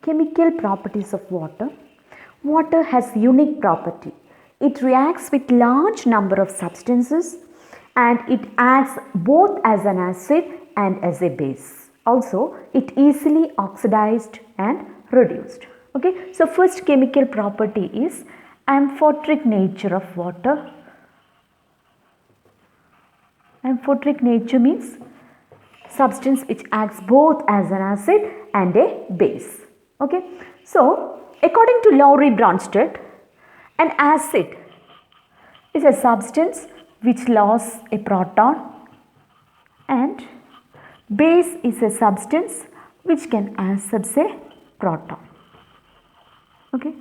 Chemical properties of water. Water has unique property. It reacts with large number of substances and it acts both as an acid and as a base. Also, it easily oxidized and reduced. Okay, so first chemical property is amphoteric nature of water. Amphoteric nature means substance which acts both as an acid and a base. Okay, so according to Lowry-Bronsted, an acid is a substance which loses a proton and base is a substance which can accept a proton. Okay,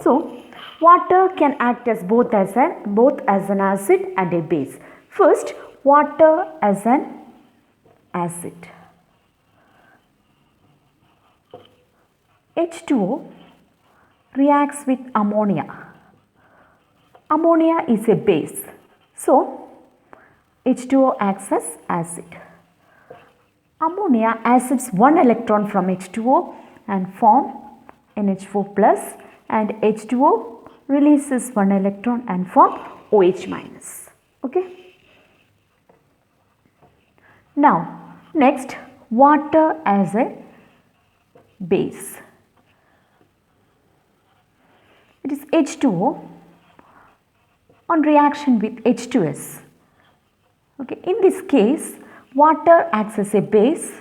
so water can act as both as an acid and a base. First, water as an acid. H2O reacts with ammonia. Ammonia is a base. So, H2O acts as acid. Ammonia accepts one electron from H2O and form NH4 plus, and H2O releases one electron and form OH minus. Okay. Now, next, water as a base. It is H2O on reaction with H2S. Okay, in this case, water acts as a base.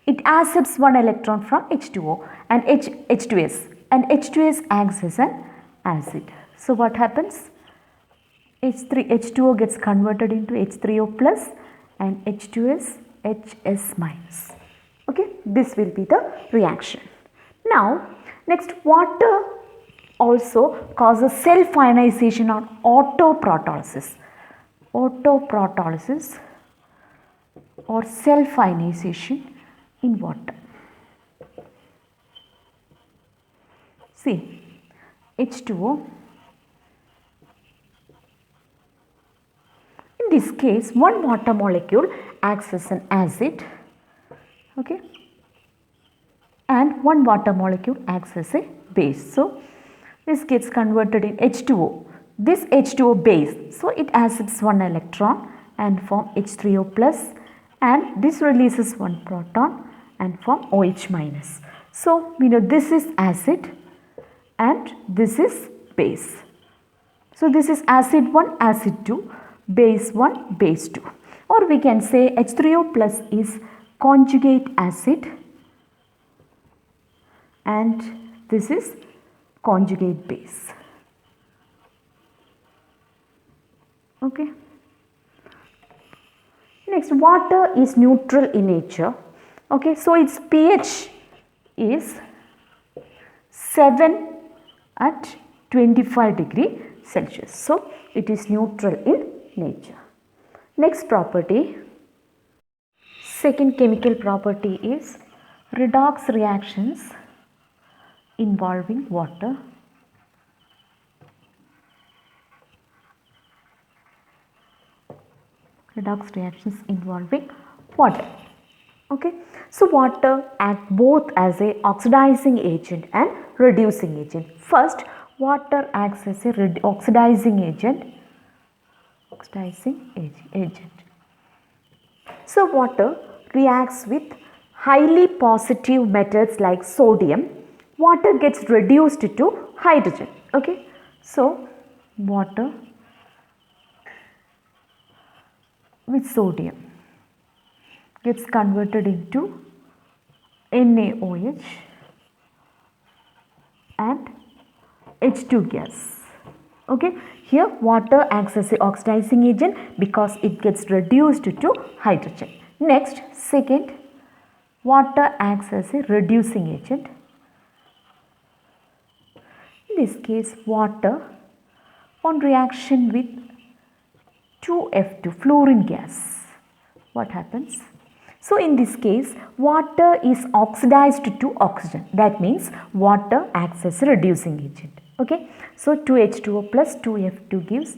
It accepts one electron from H2O and H2S, and H2S acts as an acid. So what happens? H2O gets converted into H3O plus and H2S HS minus. Okay, this will be the reaction. Now, next, water also causes self-ionization or autoprotolysis. Autoprotolysis or self-ionization in water. See, H2O. In this case, one water molecule acts as an acid, okay, and one water molecule acts as a base. So, this gets converted in H2O. This H2O base, so it accepts one electron and form H3O plus, and this releases one proton and form OH minus. So, we know this is acid and this is base. So, this is acid 1, acid 2, base 1, base 2, or we can say H3O plus is conjugate acid and this is conjugate base. Okay. Next, water is neutral in nature. Okay, so its pH is 7 at 25 degree Celsius. So, it is neutral in nature. Next property, second chemical property is redox reactions involving water. Redox reactions involving water. Okay, so water acts both as a oxidizing agent and reducing agent. First, water acts as a oxidizing agent. So, water reacts with highly positive metals like sodium. Water gets reduced to hydrogen. Okay, so water with sodium gets converted into NaOH and H2 gas. Okay, here water acts as an oxidizing agent because it gets reduced to hydrogen. Next, second, water acts as a reducing agent. In this case, water on reaction with 2F2 fluorine gas. What happens? So, in this case, water is oxidized to oxygen. That means water acts as a reducing agent. Okay. So, 2H2O plus 2F2 gives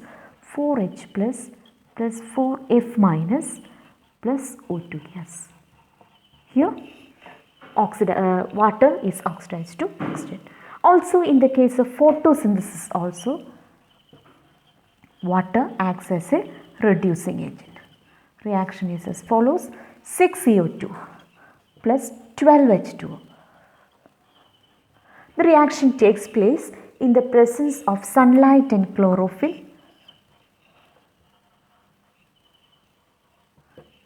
4H plus 4F minus plus O2 gas. Here water is oxidized to oxygen. Also in the case of photosynthesis also, water acts as a reducing agent. Reaction is as follows: 6CO2 plus 12H2O. The reaction takes place in the presence of sunlight and chlorophyll.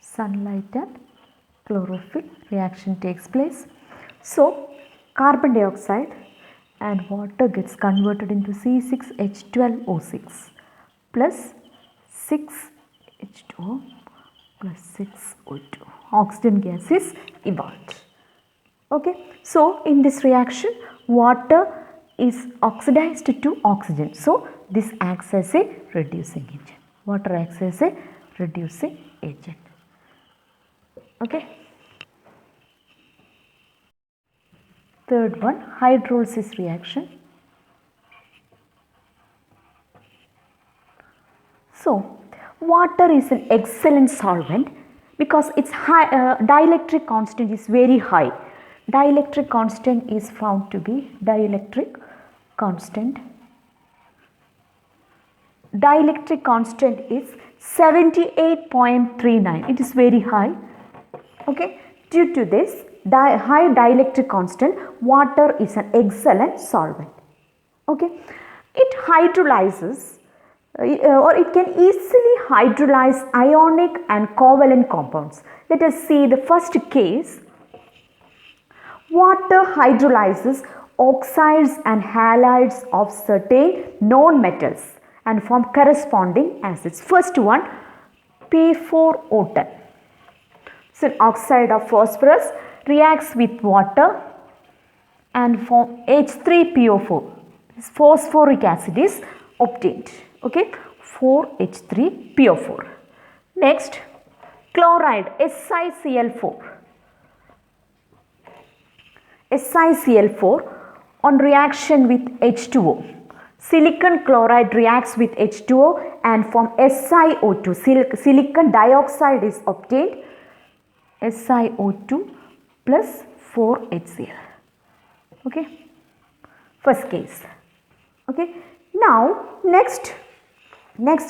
Sunlight and chlorophyll reaction takes place. So carbon dioxide and water gets converted into C6H12O6 plus 6H2O plus 6O2. Oxygen gas is evolved. Okay, so in this reaction water is oxidized to oxygen. So this acts as a reducing agent. Water acts as a reducing agent. Okay. Third one, hydrolysis reaction. So water is an excellent solvent because its dielectric constant is very high. Dielectric constant is found to be dielectric constant. Dielectric constant is 78.39. It is very high. Okay. Due to this high dielectric constant, water is an excellent solvent. Okay. It hydrolyzes or it can easily hydrolyze ionic and covalent compounds. Let us see the first case. Water hydrolyzes oxides and halides of certain known metals and form corresponding acids. First one, P4O10. So an oxide of phosphorus reacts with water and form H3PO4. This phosphoric acid is obtained. Okay, 4H3PO4. Next, chloride SiCl4. SiCl4 on reaction with H2O. Silicon chloride reacts with H2O and form SiO2. Silicon dioxide is obtained. SiO2 plus 4HCl. Okay, first case. Okay, now next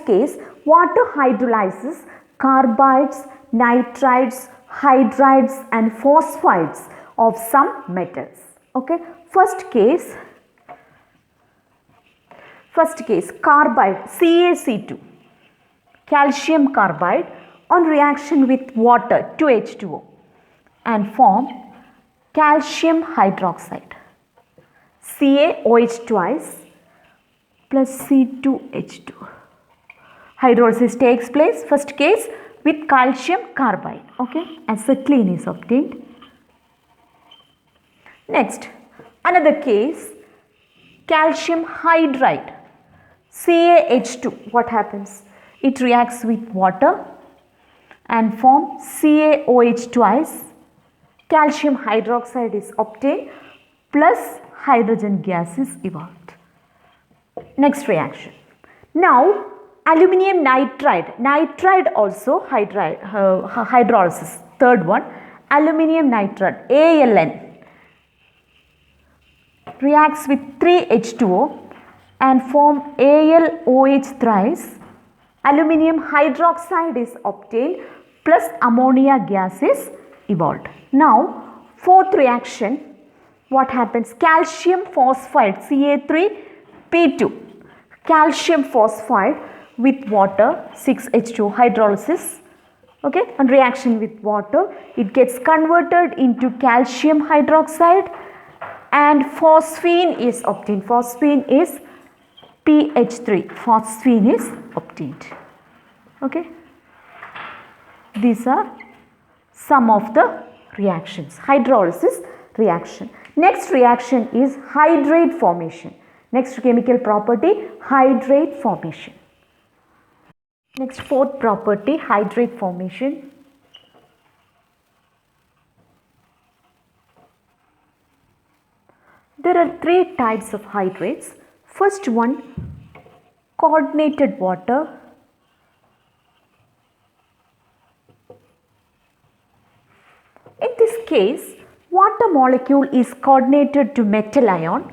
case, water hydrolyzes carbides, nitrides, hydrides and phosphides of some metals. Okay, first case carbide CaC2, calcium carbide on reaction with water 2H2O and form calcium hydroxide, CaOH twice plus C2H2. Hydrolysis takes place first case with calcium carbide. Okay, acetylene is obtained. Next, another case, calcium hydride, CaH2. What happens? It reacts with water and form CaOH twice. Calcium hydroxide is obtained plus hydrogen gas is evolved. Next reaction. Now, aluminium nitride. Nitride also hydrolysis. Third one, aluminium nitride, ALN. Reacts with 3H2O and form AlOH thrice. Aluminium hydroxide is obtained plus ammonia gas is evolved. Now, fourth reaction, what happens? Calcium phosphide Ca3P2. Calcium phosphide with water 6H2 hydrolysis. Okay, on reaction with water, it gets converted into calcium hydroxide and phosphine is obtained. Phosphine is PH3. Phosphine is obtained. Okay. These are some of the reactions. Hydrolysis reaction. Next reaction is hydrate formation. Next chemical property, hydrate formation. Next fourth property, hydrate formation. There are three types of hydrates. First one, coordinated water. In this case, water molecule is coordinated to metal ion.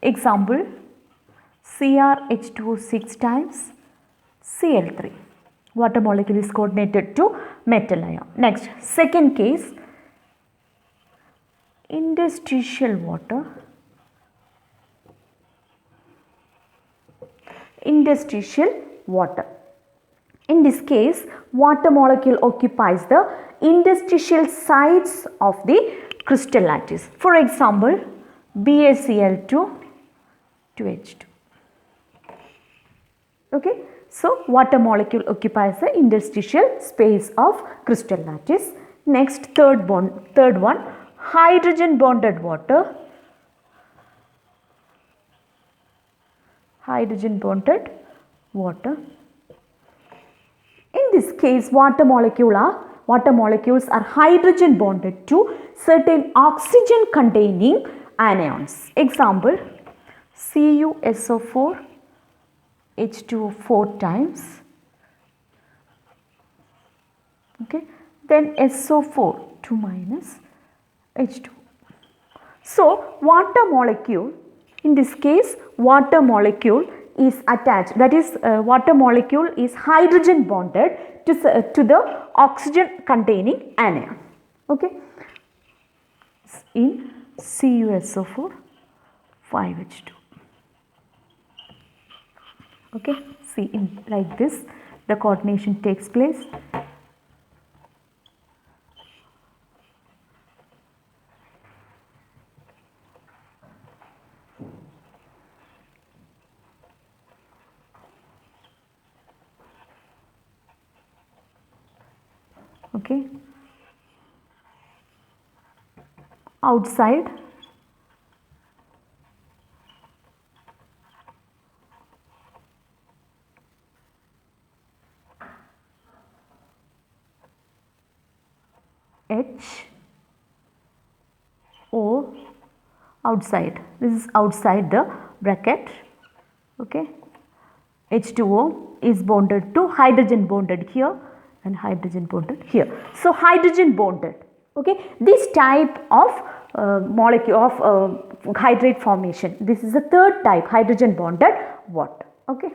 Example, CrH2 6 times Cl3. Water molecule is coordinated to metal ion. Next, second case, interstitial water. Interstitial water. In this case, water molecule occupies the interstitial sides of the crystal lattice. For example, BaCl2 to H2. Okay. So, water molecule occupies the interstitial space of crystal lattice. Next, third one, hydrogen bonded water. Hydrogen bonded water. In this case, water molecules are hydrogen bonded to certain oxygen containing anions. Example, CuSO4 H2O 4 times, okay, then SO4 2 minus H2. So, water molecule, in this case, water molecule is attached, that is water molecule is hydrogen bonded to the oxygen containing anion, okay, in CuSO4 5H2. Okay, see, in like this the coordination takes place. Okay, outside H O, outside, this is outside the bracket, okay, H2O is bonded to hydrogen bonded here and hydrogen bonded here. So, hydrogen bonded, okay, this type of molecule of hydrate formation, this is the third type, hydrogen bonded water, okay.